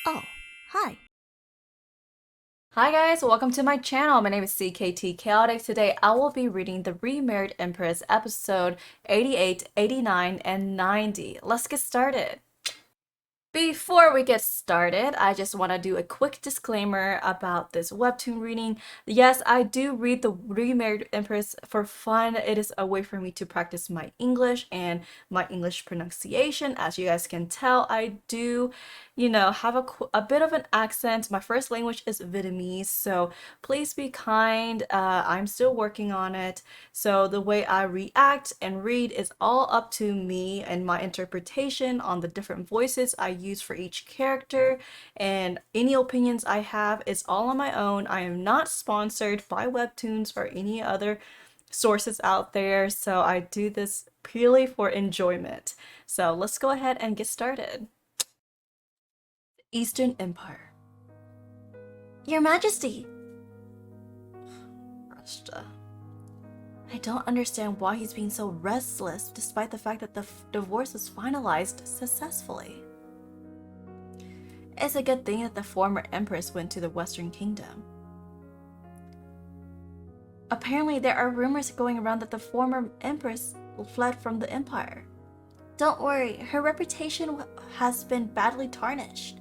Oh, hi. Hi guys, welcome to my channel. My name is CKTCHAOTIC. Today I will be reading the Remarried Empress episode 88, 89, and 90. Let's get started. Before we get started, I just want to do a quick disclaimer about this webtoon reading. Yes, I do read the Remarried Empress for fun. It is a way for me to practice my English and my English pronunciation. As you guys can tell, I do, have a bit of an accent. My first language is Vietnamese, so please be kind. I'm still working on it. So the way I react and read is all up to me and my interpretation on the different voices I use for each character, and any opinions I have is all on my own. I am not sponsored by Webtoons or any other sources out there, so I do this purely for enjoyment. So let's go ahead and get started. Eastern Empire. Your Majesty! Rashta. I don't understand why he's being so restless despite the fact that the divorce was finalized successfully. It's a good thing that the former empress went to the Western Kingdom. Apparently, there are rumors going around that the former empress fled from the empire. Don't worry, her reputation has been badly tarnished.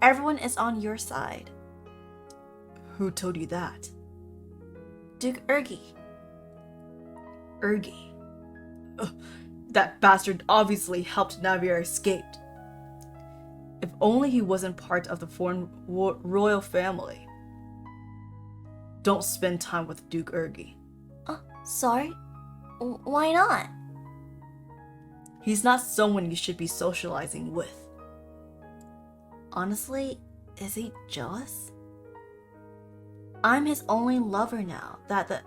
Everyone is on your side. Who told you that? Duke Urgi. Urgi. Ugh, that bastard obviously helped Navier escape. If only he wasn't part of the foreign royal family. Don't spend time with Duke Urgi. Sorry? Why not? He's not someone you should be socializing with. Honestly, is he jealous? I'm his only lover now that the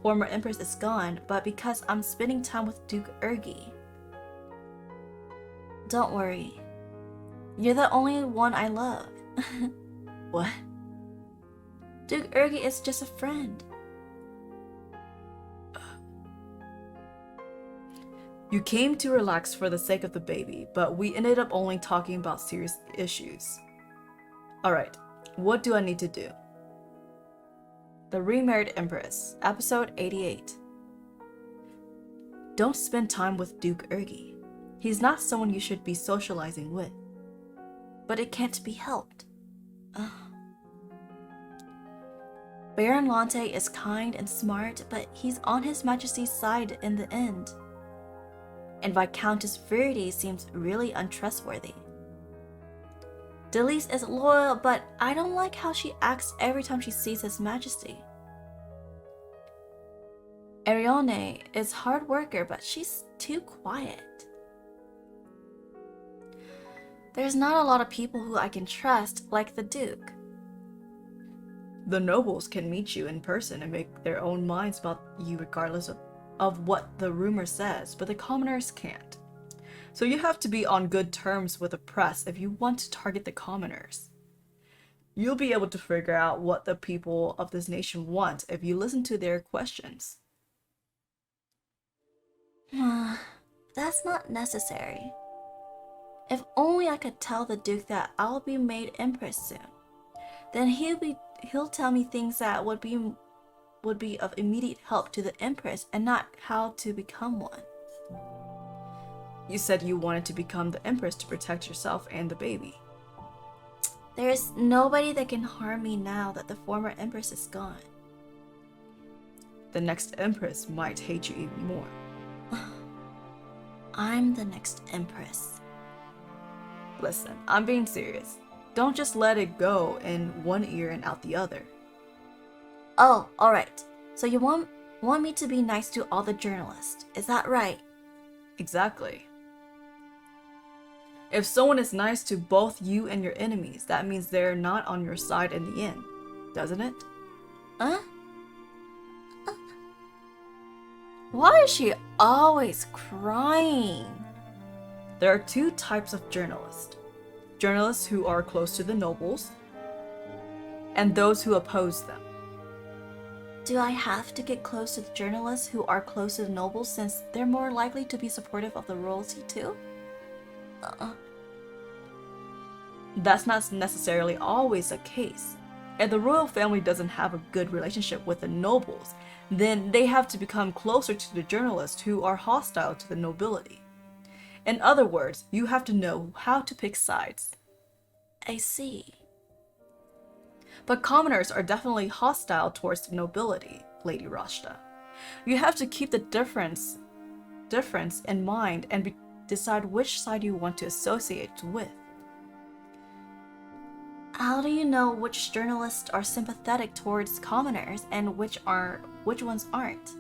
former empress is gone, but because I'm spending time with Duke Urgi. Don't worry. You're the only one I love. What? Duke Urgi is just a friend. You came to relax for the sake of the baby, but we ended up only talking about serious issues. Alright, what do I need to do? The Remarried Empress, episode 88. Don't spend time with Duke Urgi. He's not someone you should be socializing with. But it can't be helped. Baron Lante is kind and smart, but he's on His Majesty's side in the end. And Viscountess Verity seems really untrustworthy. Delise is loyal, but I don't like how she acts every time she sees His Majesty. Arione is a hard worker, but she's too quiet. There's not a lot of people who I can trust, like the Duke. The nobles can meet you in person and make their own minds about you regardless of what the rumor says, but the commoners can't. So you have to be on good terms with the press if you want to target the commoners. You'll be able to figure out what the people of this nation want if you listen to their questions. That's not necessary. If only I could tell the Duke that I'll be made Empress soon. Then he'll tell me things that would be of immediate help to the Empress and not how to become one. You said you wanted to become the Empress to protect yourself and the baby. There is nobody that can harm me now that the former Empress is gone. The next Empress might hate you even more. I'm the next Empress. Listen, I'm being serious. Don't just let it go in one ear and out the other. Oh, alright. So you want me to be nice to all the journalists, is that right? Exactly. If someone is nice to both you and your enemies, that means they're not on your side in the end, doesn't it? Huh? Why is she always crying? There are two types of journalists. Journalists who are close to the nobles, and those who oppose them. Do I have to get close to the journalists who are close to the nobles since they're more likely to be supportive of the royalty too? That's not necessarily always the case. If the royal family doesn't have a good relationship with the nobles, then they have to become closer to the journalists who are hostile to the nobility. In other words, you have to know how to pick sides. I see. But commoners are definitely hostile towards the nobility, Lady Rashta. You have to keep the difference in mind and decide which side you want to associate with. How do you know which journalists are sympathetic towards commoners and which ones aren't?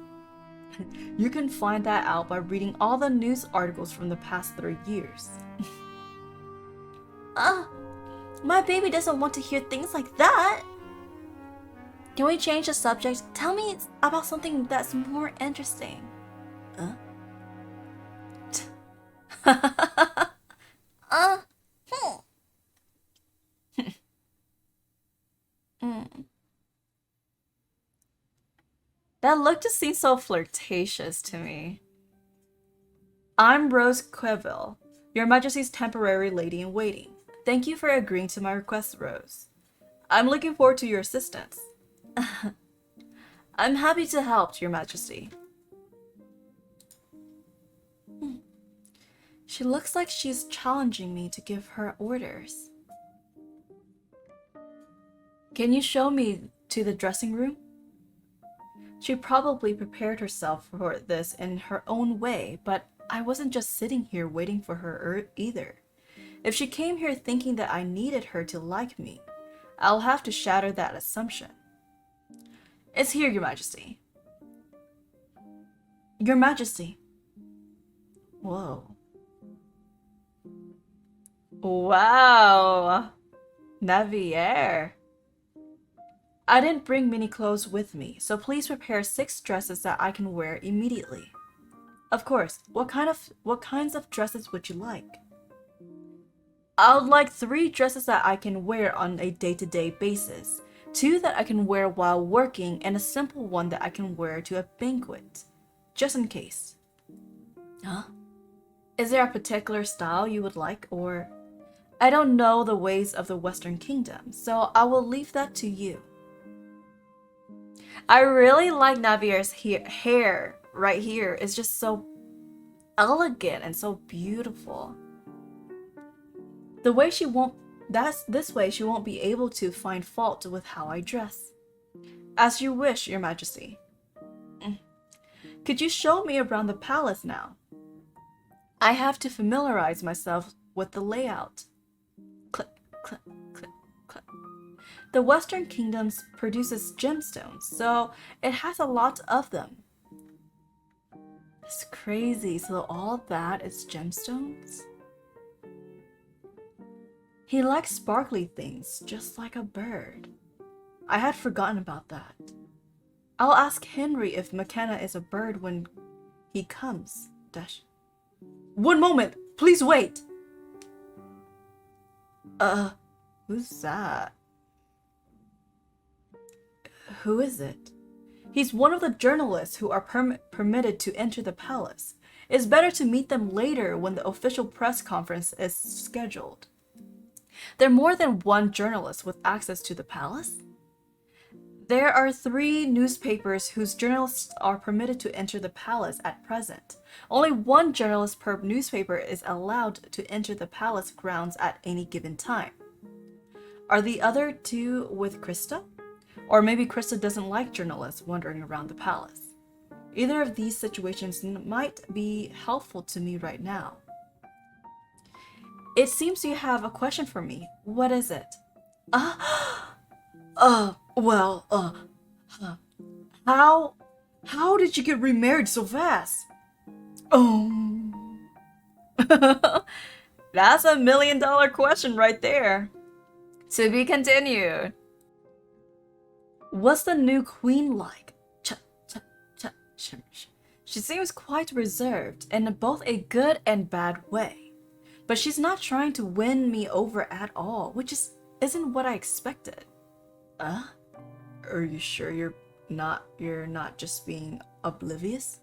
You can find that out by reading all the news articles from the past 3 years. My baby doesn't want to hear things like that. Can we change the subject? Tell me about something that's more interesting. That look just seems so flirtatious to me. I'm Rose Queville, Your Majesty's temporary lady-in-waiting. Thank you for agreeing to my request, Rose. I'm looking forward to your assistance. I'm happy to help, Your Majesty. She looks like she's challenging me to give her orders. Can you show me to the dressing room? She probably prepared herself for this in her own way, but I wasn't just sitting here waiting for her either. If she came here thinking that I needed her to like me, I'll have to shatter that assumption. It's here, Your Majesty. Your Majesty. Whoa. Wow. Navier. I didn't bring many clothes with me, so please prepare 6 dresses that I can wear immediately. Of course, what kinds of dresses would you like? I would like 3 dresses that I can wear on a day-to-day basis, 2 that I can wear while working, and a simple one that I can wear to a banquet, just in case. Huh? Is there a particular style you would like, or... I don't know the ways of the Western Kingdom, so I will leave that to you. I really like Navier's hair right here. It's just so elegant and so beautiful. This way she won't be able to find fault with how I dress. As you wish, Your Majesty. Could you show me around the palace now? I have to familiarize myself with the layout. Click, click, click, click. The Western Kingdoms produces gemstones, so it has a lot of them. It's crazy, so all that is gemstones? He likes sparkly things, just like a bird. I had forgotten about that. I'll ask Henry if McKenna is a bird when he comes. Dash. One moment! Please wait! Who's that? Who is it? He's one of the journalists who are permitted to enter the palace. It's better to meet them later when the official press conference is scheduled. There are more than one journalist with access to the palace? There are 3 newspapers whose journalists are permitted to enter the palace at present. Only 1 journalist per newspaper is allowed to enter the palace grounds at any given time. Are the other 2 with Krista? Or maybe Krista doesn't like journalists wandering around the palace. Either of these situations might be helpful to me right now. It seems you have a question for me. What is it? How did you get remarried so fast? That's a $1 million question right there. To be continued. What's the new queen like? She seems quite reserved in both a good and bad way. But she's not trying to win me over at all, which isn't what I expected. Are you sure you're not just being oblivious?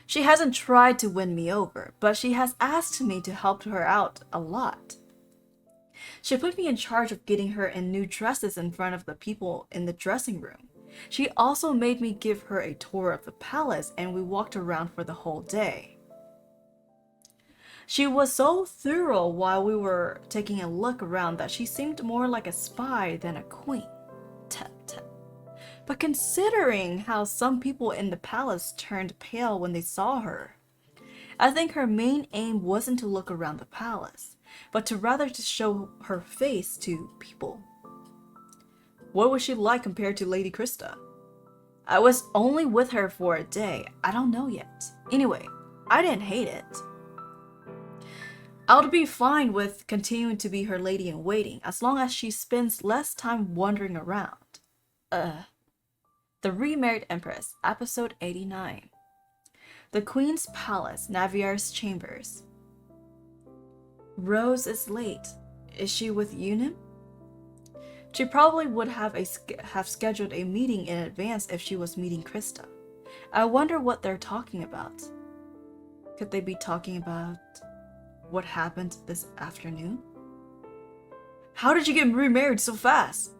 She hasn't tried to win me over, but she has asked me to help her out a lot. She put me in charge of getting her in new dresses in front of the people in the dressing room. She also made me give her a tour of the palace, and we walked around for the whole day. She was so thorough while we were taking a look around that she seemed more like a spy than a queen. Tap, tap. But considering how some people in the palace turned pale when they saw her, I think her main aim wasn't to look around the palace, but to rather to show her face to people. What was she like compared to Lady Krista? I was only with her for a day. I don't know yet. Anyway, I didn't hate it. I would be fine with continuing to be her lady in waiting as long as she spends less time wandering around. The Remarried Empress, episode 89. The Queen's Palace, Navier's Chambers. Rose is late. Is she with Yunim? She probably would have scheduled a meeting in advance if she was meeting Krista. I wonder what they're talking about. Could they be talking about what happened this afternoon? How did you get remarried so fast?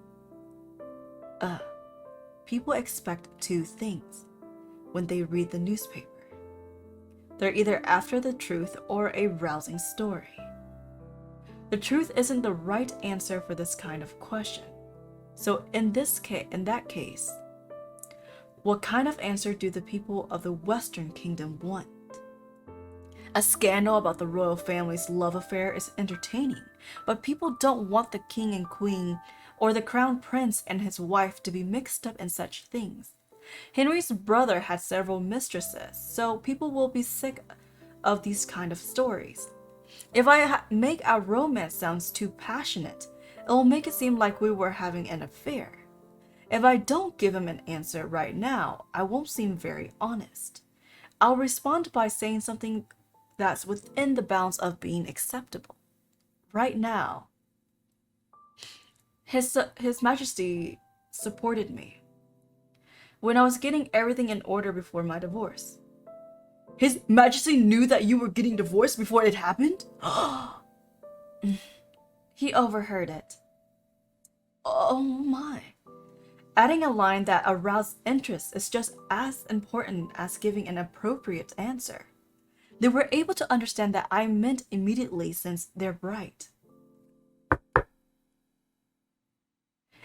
People expect two things when they read the newspaper. They're either after the truth or a rousing story. The truth isn't the right answer for this kind of question. So in that case, what kind of answer do the people of the Western Kingdom want? A scandal about the royal family's love affair is entertaining, but people don't want the king and queen or the crown prince and his wife to be mixed up in such things. Henry's brother had several mistresses, so people will be sick of these kind of stories. If I make our romance sounds too passionate, it will make it seem like we were having an affair. If I don't give him an answer right now, I won't seem very honest. I'll respond by saying something that's within the bounds of being acceptable. Right now, His Majesty supported me when I was getting everything in order before my divorce. His Majesty knew that you were getting divorced before it happened? He overheard it. Oh my. Adding a line that aroused interest is just as important as giving an appropriate answer. They were able to understand that I meant immediately since they're bright.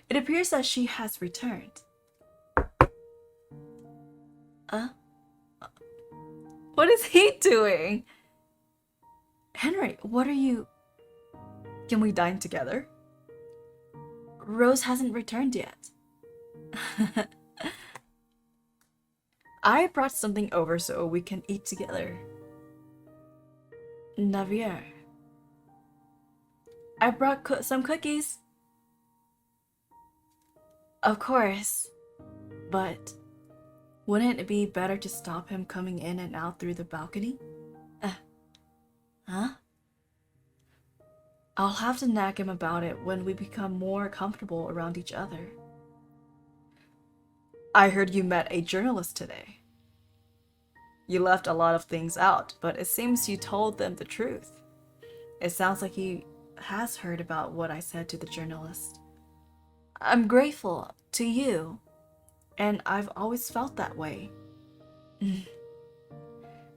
It appears that she has returned. What is he doing? Henry, what are you... Can we dine together? Rose hasn't returned yet. I brought something over so we can eat together. Navier. I brought some cookies. Of course. But wouldn't it be better to stop him coming in and out through the balcony? Huh? I'll have to nag him about it when we become more comfortable around each other. I heard you met a journalist today. You left a lot of things out, but it seems you told them the truth. It sounds like he has heard about what I said to the journalist. I'm grateful to you, and I've always felt that way.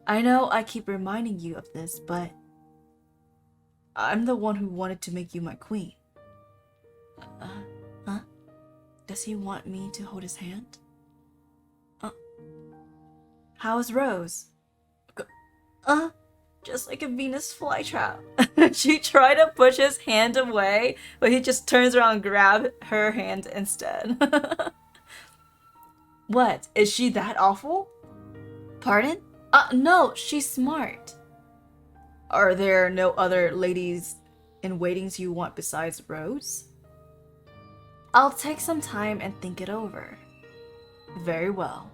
I know I keep reminding you of this, but I'm the one who wanted to make you my queen. Huh? Does he want me to hold his hand? How is Rose? Just like a Venus flytrap. She tried to push his hand away, but he just turns around and grabs her hand instead. What? Is she that awful? Pardon? No, she's smart. Are there no other ladies in waitings you want besides Rose? I'll take some time and think it over. Very well.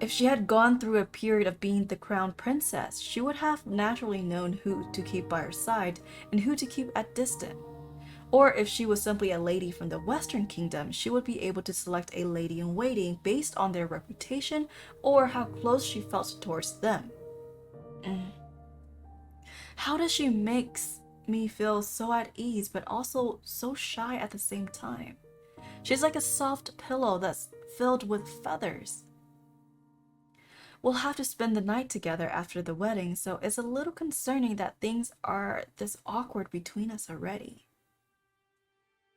If she had gone through a period of being the crown princess, she would have naturally known who to keep by her side and who to keep at distance. Or if she was simply a lady from the Western Kingdom, she would be able to select a lady-in-waiting based on their reputation or how close she felt towards them. How does she make me feel so at ease, but also so shy at the same time. She's like a soft pillow that's filled with feathers. We'll have to spend the night together after the wedding, so it's a little concerning that things are this awkward between us already.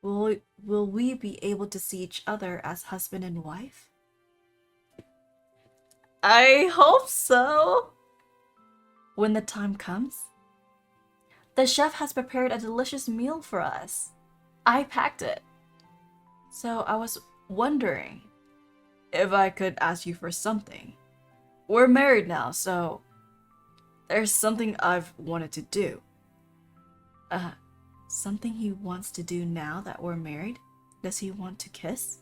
Will we be able to see each other as husband and wife? I hope so. When the time comes. The chef has prepared a delicious meal for us. I packed it. So I was wondering if I could ask you for something. We're married now, so there's something I've wanted to do. Something he wants to do now that we're married? Does he want to kiss?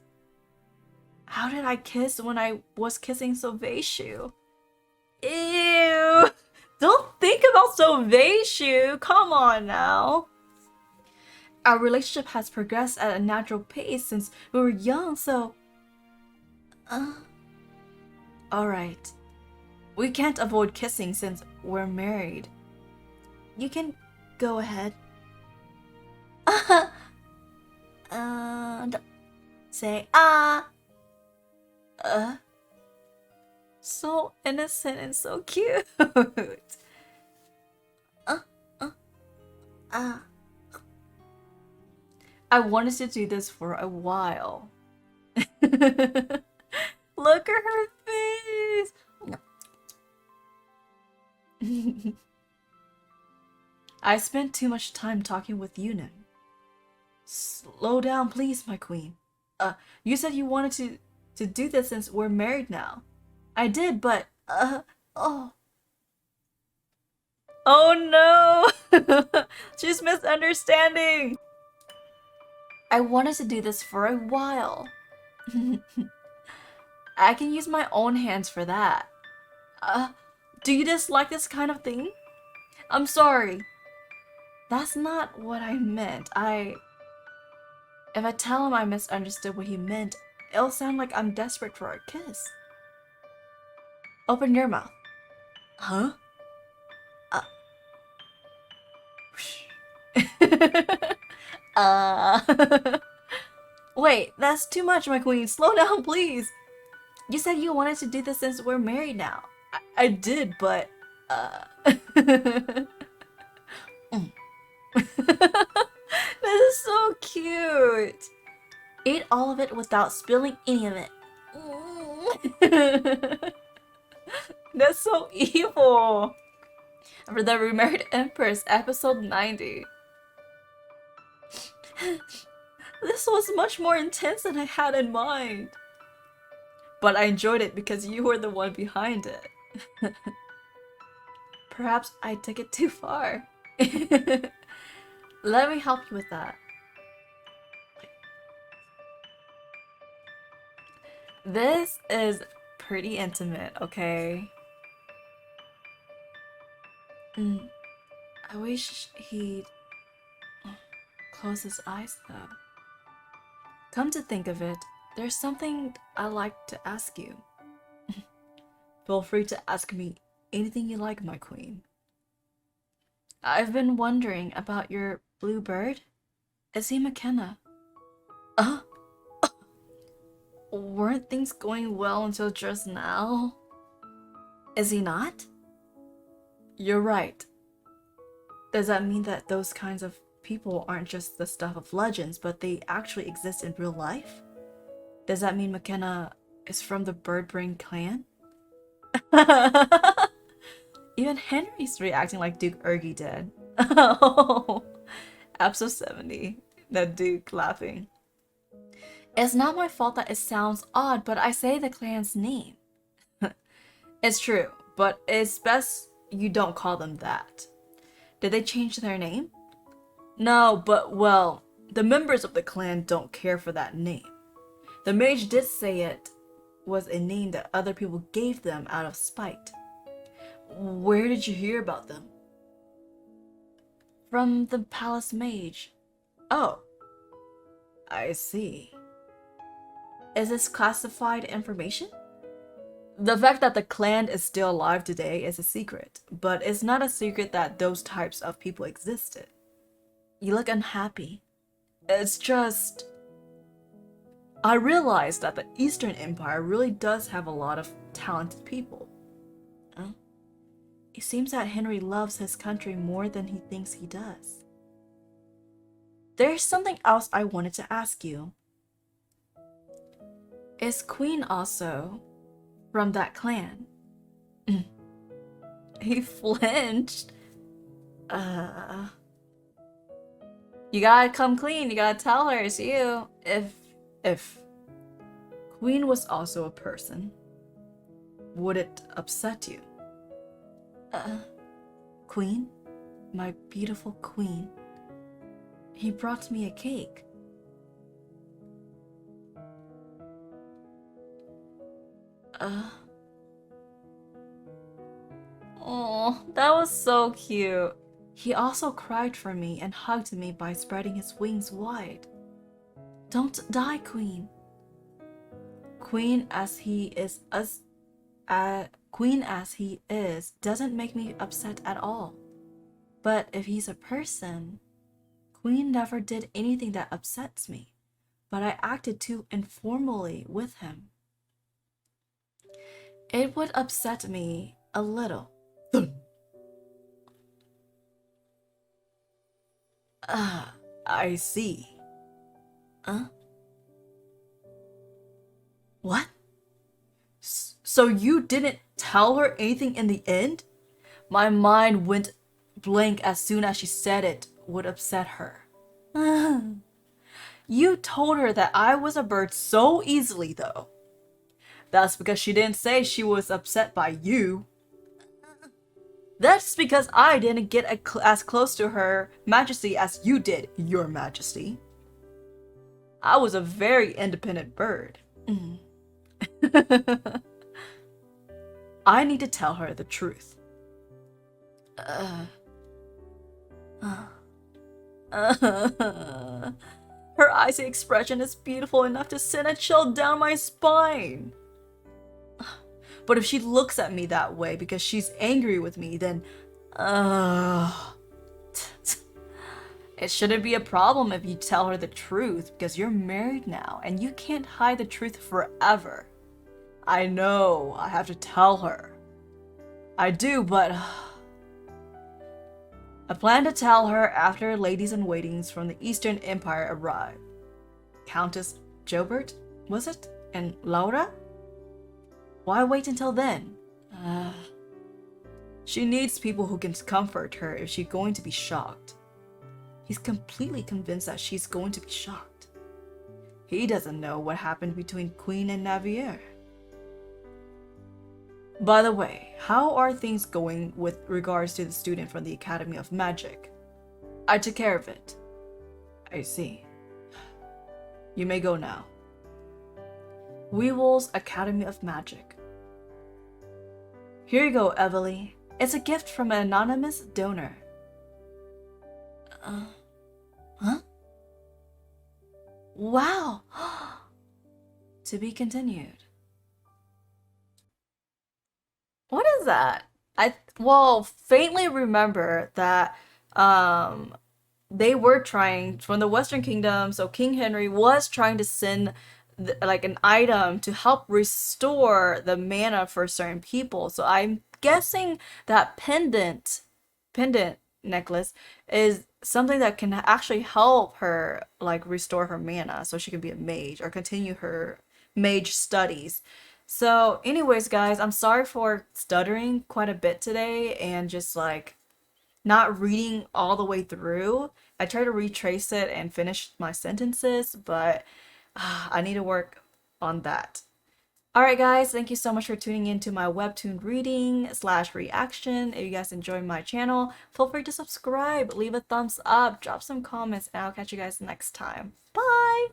How did I kiss when I was kissing Sovieshu? Ew! Don't think about Sovieshu! Come on now! Our relationship has progressed at a natural pace since we were young, so... Alright. We can't avoid kissing since we're married. You can go ahead. Say so innocent and so cute. I wanted to do this for a while. Look at her face. I spent too much time talking with Yunin. Slow down, please, my queen. You said you wanted to do this since we're married now. I did, but, oh. Oh no! She's misunderstanding! I wanted to do this for a while. I can use my own hands for that. Do you dislike this kind of thing? I'm sorry. That's not what I meant. If I tell him I misunderstood what he meant, it'll sound like I'm desperate for a kiss. Open your mouth. Huh? Wait, that's too much, my queen. Slow down, please. You said you wanted to do this since we're married now. I did, but, This is so cute. Eat all of it without spilling any of it. That's so evil. For the Remarried Empress, episode 90. This was much more intense than I had in mind. But I enjoyed it because you were the one behind it. Perhaps I took it too far. Let me help you with that. This is pretty intimate, okay? I wish he'd close his eyes though. Come to think of it, there's something I'd like to ask you. Feel free to ask me anything you like, my queen. I've been wondering about your blue bird. Is he McKenna? Weren't things going well until just now? Is he not? You're right. Does that mean that those kinds of people aren't just the stuff of legends, but they actually exist in real life? Does that mean McKenna is from the Birdbrain clan? Even Henry's reacting like Duke Ergie did. Oh, episode 70. That Duke laughing. It's not my fault that it sounds odd, but I say the clan's name. It's true, but it's best you don't call them that. Did they change their name? No, but well, the members of the clan don't care for that name. The mage did say it was a name that other people gave them out of spite. Where did you hear about them? From the palace mage. Oh, I see. Is this classified information? The fact that the clan is still alive today is a secret, but it's not a secret that those types of people existed. You look unhappy. It's just... I realized that the Eastern Empire really does have a lot of talented people. Oh. It seems that Henry loves his country more than he thinks he does. There's something else I wanted to ask you. Is Queen also from that clan? He flinched. You gotta come clean. You gotta tell her it's you. If Queen was also a person, would it upset you? Queen? My beautiful queen. He brought me a cake. Oh, that was so cute. He also cried for me and hugged me by spreading his wings wide. Don't die, Queen. Queen as he is doesn't make me upset at all. But if he's a person, Queen never did anything that upsets me, but I acted too informally with him. It would upset me a little. I see. What? So you didn't tell her anything in the end? My mind went blank as soon as she said it would upset her. You told her that I was a bird so easily, though. That's because she didn't say she was upset by you. That's because I didn't get as close to her majesty as you did, your majesty. I was a very independent bird. I need to tell her the truth. Her icy expression is beautiful enough to send a chill down my spine. But if she looks at me that way because she's angry with me, then... It shouldn't be a problem if you tell her the truth, because you're married now, and you can't hide the truth forever. I know, I have to tell her. I do, but... I plan to tell her after ladies-in-waitings from the Eastern Empire arrive. Countess Jobert, was it? And Laura? Why wait until then? She needs people who can comfort her if she's going to be shocked. He's completely convinced that she's going to be shocked. He doesn't know what happened between Queen and Navier. By the way, how are things going with regards to the student from the Academy of Magic? I took care of it. I see. You may go now. Weevils Academy of Magic. Here you go, Evely. It's a gift from an anonymous donor. Huh? Wow! To be continued. What is that? I faintly remember that they were trying from the Western Kingdom, so King Henry was trying to send like an item to help restore the mana for certain people. So I'm guessing that pendant necklace is something that can actually help her like restore her mana so she can be a mage or continue her mage studies. So anyways, guys, I'm sorry for stuttering quite a bit today and just like not reading all the way through. I try to retrace it and finish my sentences, but I need to work on that. Alright guys, thank you so much for tuning in to my webtoon reading / reaction. If you guys enjoyed my channel, feel free to subscribe, leave a thumbs up, drop some comments, and I'll catch you guys next time. Bye!